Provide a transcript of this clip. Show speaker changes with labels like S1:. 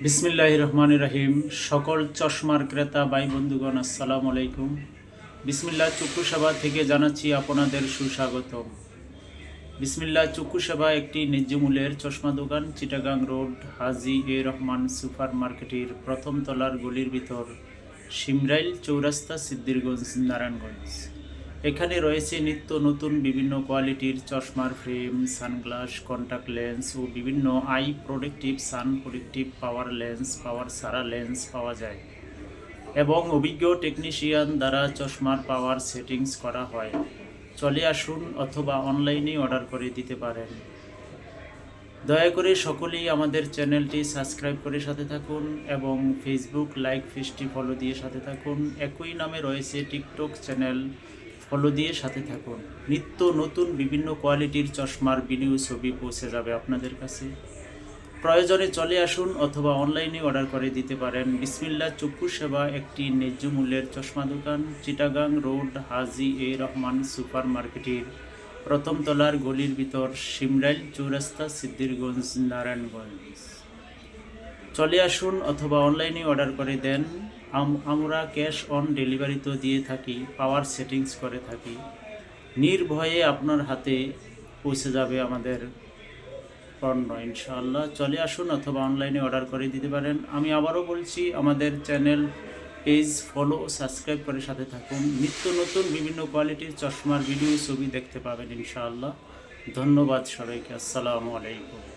S1: বিসমিল্লাহির রহমানির রহিম। সকল চশমার ক্রেতা ভাই বন্ধুগণ, আসসালামু আলাইকুম। বিসমিল্লাহ চক্ষু সেবা থেকে জানাচ্ছি আপনাদের সুস্বাগতম। বিসমিল্লাহ চক্ষু সেবা একটি ন্যায্য মূল্যের চশমা দোকান, চিটাগাং রোড, হাজি এ রহমান সুপার মার্কেটের প্রথম তলার গলির ভিতর, শিমরাইল চৌরাস্তা, সিদ্দিরগঞ্জ, নারায়ণগঞ্জ। এখানে রয়েছে নিত্য নতুন বিভিন্ন কোয়ালিটির চশমার ফ্রেম, সানগ্লাস, কন্ট্যাক্ট লেন্স ও বিভিন্ন eye protective, sun protective, power lens, power সারা লেন্স পাওয়া যায় এবং অভিজ্ঞ টেকনিশিয়ান দ্বারা চশমার পাওয়ার সেটিংস করা হয়। চলে আসুন অথবা অনলাইনে অর্ডার করে দিতে পারেন। দয়া করে সকলেই আমাদের চ্যানেলটি সাবস্ক্রাইব করে সাথে থাকুন এবং ফেসবুক লাইক পেজটি ফলো দিয়ে সাথে থাকুন। একই নামে রয়েছে টিকটক চ্যানেল, ফলো দিয়ে সাথে থাকুন। নিত্য নতুন বিভিন্ন কোয়ালিটির চশমার ভিডিও ছবি পৌঁছে যাবে আপনাদের কাছে। প্রয়োজনে চলে আসুন অথবা অনলাইনে অর্ডার করে দিতে পারেন। বিসমিল্লাহ চক্ষু সেবা একটি ন্যায্য মূল্যের চশমা দোকান, চিটাগাং রোড, হাজি এ রহমান সুপার মার্কেটের প্রথম তলার গলির ভিতর, শিমরাইল চৌরাস্তা, সিদ্দিরগঞ্জ, নারায়ণগঞ্জ। চলে আসুন অথবা অনলাইনে অর্ডার করে দেন। আমরা ক্যাশ অন ডেলিভারিতে দিয়ে থাকি, পাওয়ার সেটিংস করে থাকি। নির্ভয়ে আপনার হাতে পৌঁছে যাবে আমাদের পণ্য ইনশাআল্লাহ। চলে আসুন অথবা অনলাইনে অর্ডার করে দিতে পারেন। আমি আবারও বলছি, আমাদের চ্যানেল পেজ ফলো ও সাবস্ক্রাইব করে সাথে থাকুন। নিত্য নতুন বিভিন্ন কোয়ালিটির চশমার ভিডিও ছবি দেখতে পাবেন ইনশাআল্লাহ। ধন্যবাদ সবাইকে। আসসালামু আলাইকুম।